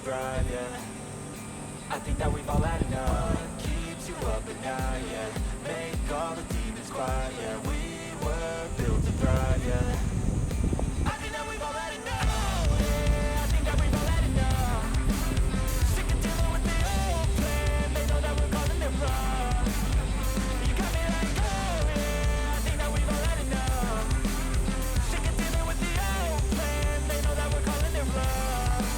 thrive, yeah. I think that we've all had enough. What keeps you up at night, yeah. Make all the demons quiet, yeah. We were built to thrive, yeah. I think that we've all had enough, yeah. I think that we've all had enough. Sick of dealing with the old plan. They know that we're calling it wrong. You got me like, oh yeah. I think that we've all had enough. Sick of dealing with the old plan. They know that we're calling it wrong.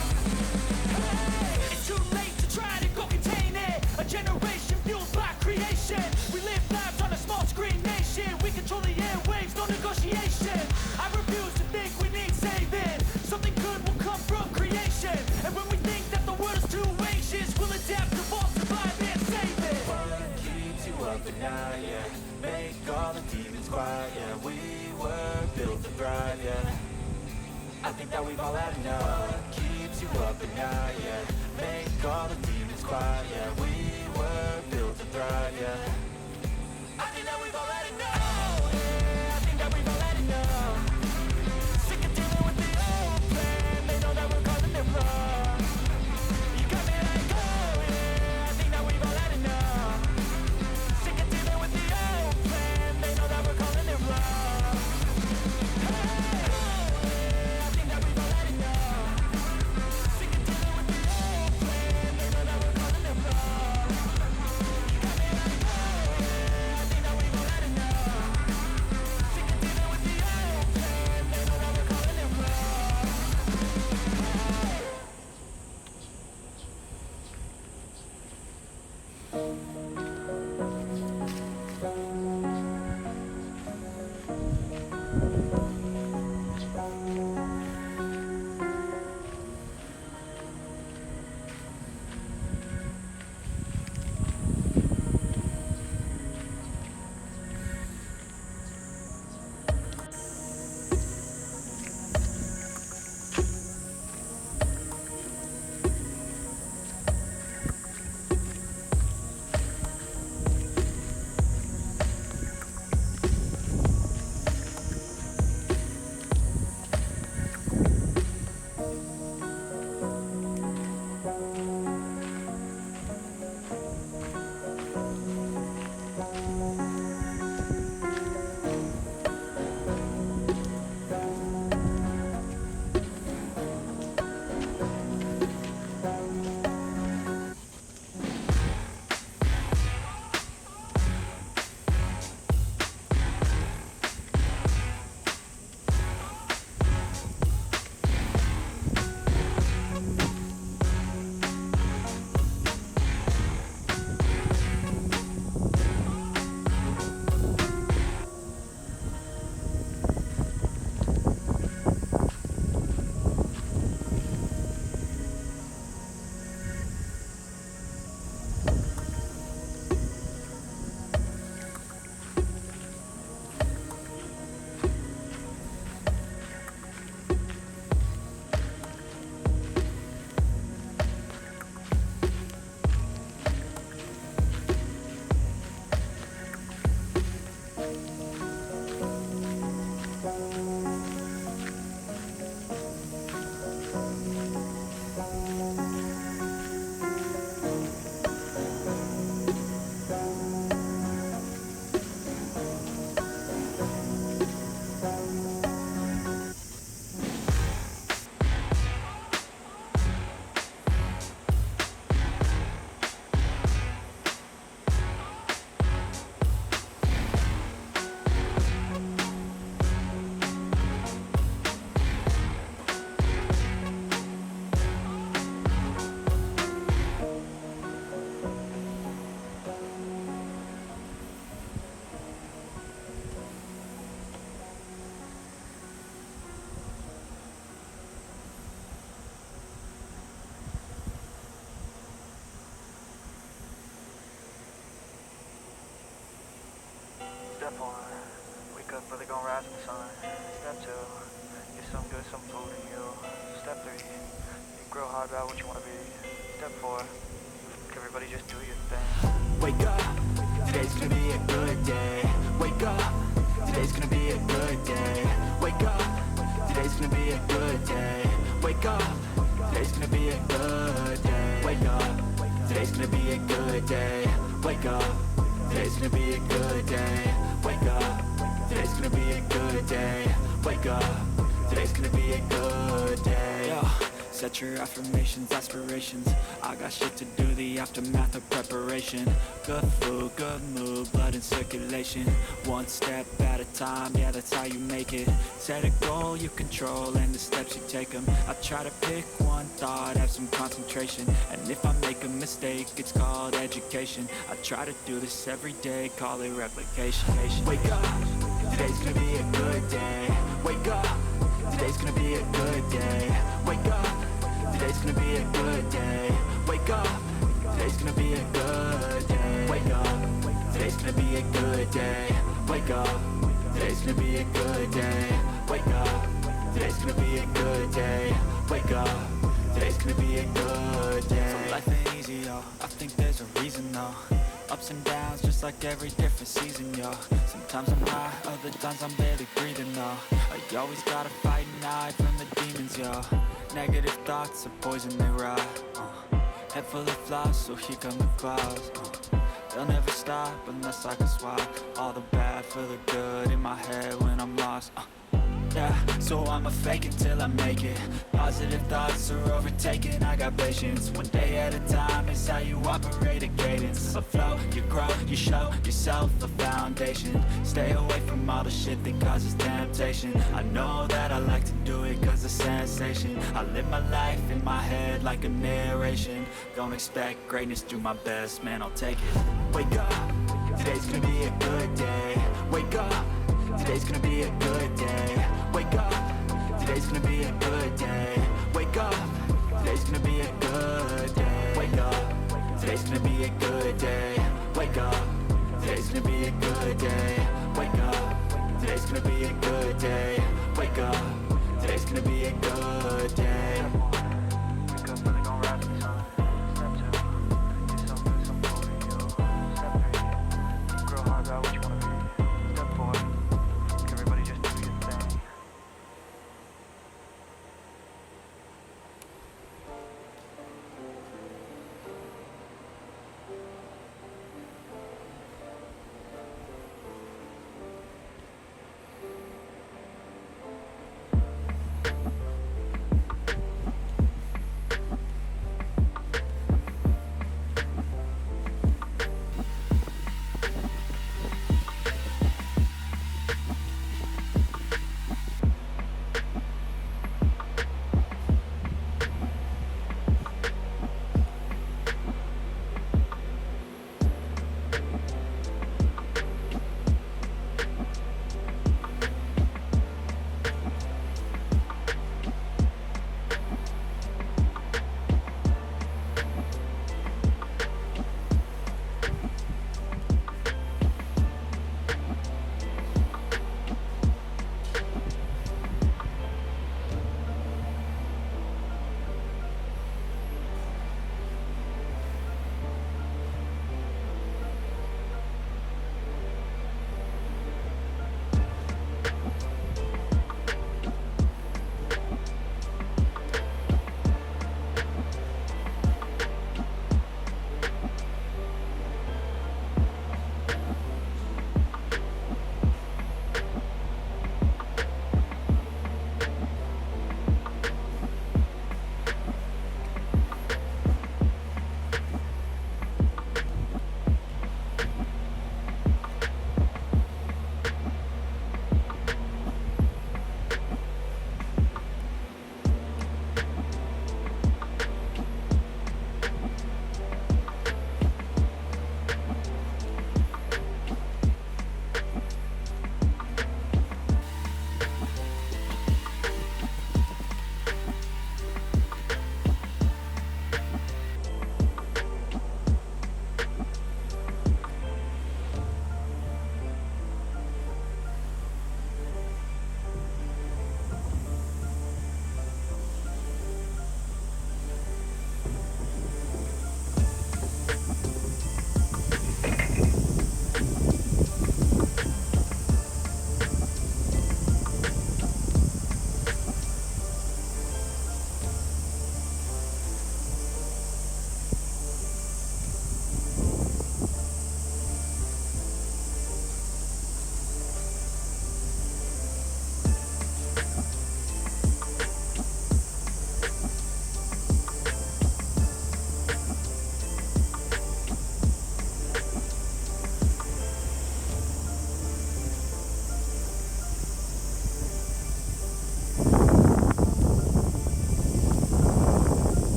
Hey, it's too late to try to go contain it. A generation fueled by creation. We live lives on a small screen nation. We control the airwaves, no negotiation. I refuse to think we need saving. Something good will come from creation. And when we think that the world is too anxious, we'll adapt, evolve, survive, and save it. What keeps you up at night, yeah. Make all the demons quiet, yeah. We were built to thrive, yeah. I think that we've all had enough. What keeps you up at night, yeah. Make all the demons quiet, yeah. We were built to thrive, yeah. I think that we've all had enough, yeah. I think that we've all had enough. Sick of dealing with the old plan. They know that we're calling it wrong. You got me like, oh yeah. I think that we've all had enough. Sick of dealing with the old plan. They know that we're calling it wrong. Hey, oh yeah. I think that we've all had enough. Sick of dealing with the old plan. They know that we're calling it wrong. You got me like, oh yeah. I think that we've all had enough. Sick of dealing with the old plan. They know that we're calling it wrong. Step 1, wake up early, gonna rise in the sun. Step 2, get some good, some food in you. Step 3, think real hard about what you wanna be. Step 4, everybody just do your thing. Wake up, today's gonna be a good day. Wake up, today's gonna be a good day. Wake up, today's gonna be a good day. Wake up, Today's gonna be a good day. Wake up. Today's gonna be a good day. Wake up. Today's gonna be a good day. Wake up. Today's gonna be a good day. Wake up. Today's gonna be a good day. Yo, set your affirmations, aspirations. I got shit to do, the aftermath of preparation. Good food, good mood, blood in circulation. One step at a time, yeah, that's how you make it. Set a goal you control and the steps you take them. I try to pick one thought, have some concentration. And if I make a mistake, it's called education. I try to do this every day, call it replication. Wake up, today's gonna be a good day. Wake up, today's gonna be a good day. Wake up, today's gonna be a good day. Wake up, today's gonna be a good day. Wake up, today's gonna be a good day. Wake up, today's gonna be a good day. Wake up, today's gonna be a good day. Wake up, today's gonna be a good day. So life ain't easy, yo, I think there's a reason though. Ups and downs, just like every different season, yo. Sometimes I'm high, other times I'm barely breathing, though. I always gotta fight and hide from the demons, yo. Negative thoughts are poison, they rot. Head full of flies, so here come the clouds. They'll never stop unless I can swap all the bad for the good in my head when I'm lost. Yeah, so I'ma fake it till I make it. Positive thoughts are overtaken, I got patience. One day at a time is how you operate a cadence. A flow, you grow, you show yourself a foundation. Stay away from all the shit that causes temptation. I know that I like to do it cause it's sensation. I live my life in my head like a narration. Don't expect greatness, do my best, man, I'll take it. Wake up, today's gonna be a good day. Wake up, today's gonna be a good day. Wake up, today's gonna be a good day. Wake up, today's gonna be a good day. Wake up, today's gonna be a good day. Wake up, today's gonna be a good day. Wake up, today's gonna be a good day. Wake up, today's gonna be a good day. Wake up, really gon' rise to the sun. Step 2, get some good, some food in you. Step 3, grow hard about what you wanna be. Step 4, everybody just do your thing.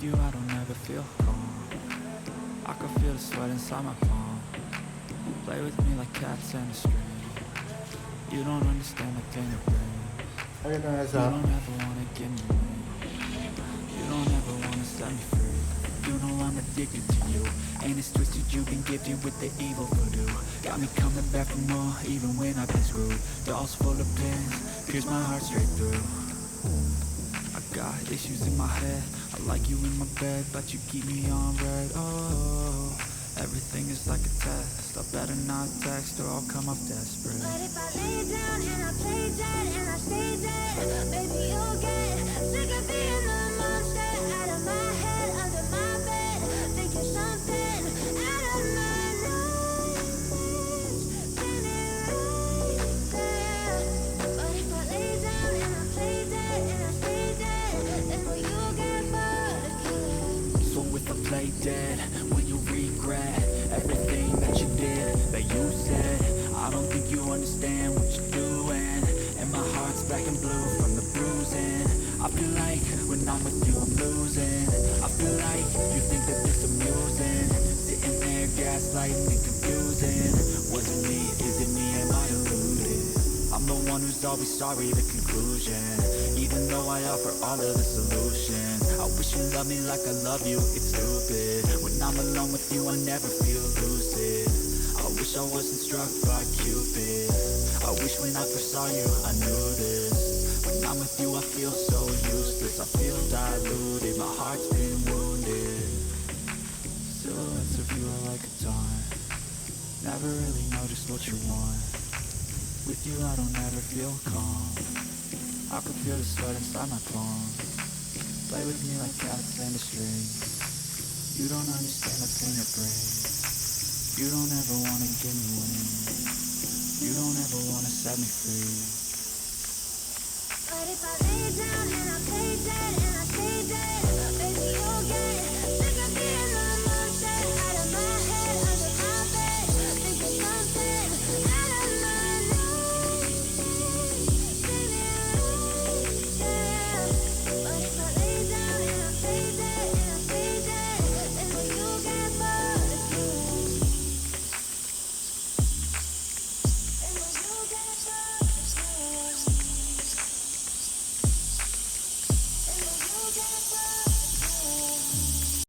With you I don't ever feel calm. I can feel the sweat inside my palm. Play with me like cats and a string. You don't understand the pain it brings. ありがとうございまし You た。 don't ever wanna give me wings. You don't ever wanna set me free. You know I'm addicted to you, and it's twisted. You've been gifted with the evil voodoo. Got me coming back for more, even when I've been screwed. Dolls full of pins, pierce my heart straight through. I got issues in my head. I like you in my bed, but you keep me on red. Oh, everything is like a test. I better not text or I'll come off desperate. But if I lay down and I play dead and I stay dead, maybe you'll get sick of being the monster out of my head, under my bed, thinking something out of my nightmares, standing right there. But if I lay down and I play dead and I stay dead, then will you get bored of killing? So if I play dead, will you regret everything that you did, that you said? I don't think you understand what you're doing, and my heart's black and blue from the bruising. I feel like when I'm with you I'm losing. I feel like you think that this amusing, sitting there gaslighting and confusing. Was it me? Is it me? Am I deluded? I'm the one who's always sorry, the conclusion, even though I offer all of the solution. I wish you loved me like I love you, it's stupid. When I'm alone with you I never feel lucid. I wish I wasn't struck by Cupid. I wish when I first saw you I knew this. When I'm with you I feel so useless. I feel diluted, my heart's been wounded. Silhouettes of you are like a taunt. Never really know just what you want. With you I don't ever feel calm. I can feel the sweat inside my palms. Play with me like cats and a string. You don't understand the pain it brings. You don't ever wanna give me wings. You don't ever wanna set me free. But if I lay down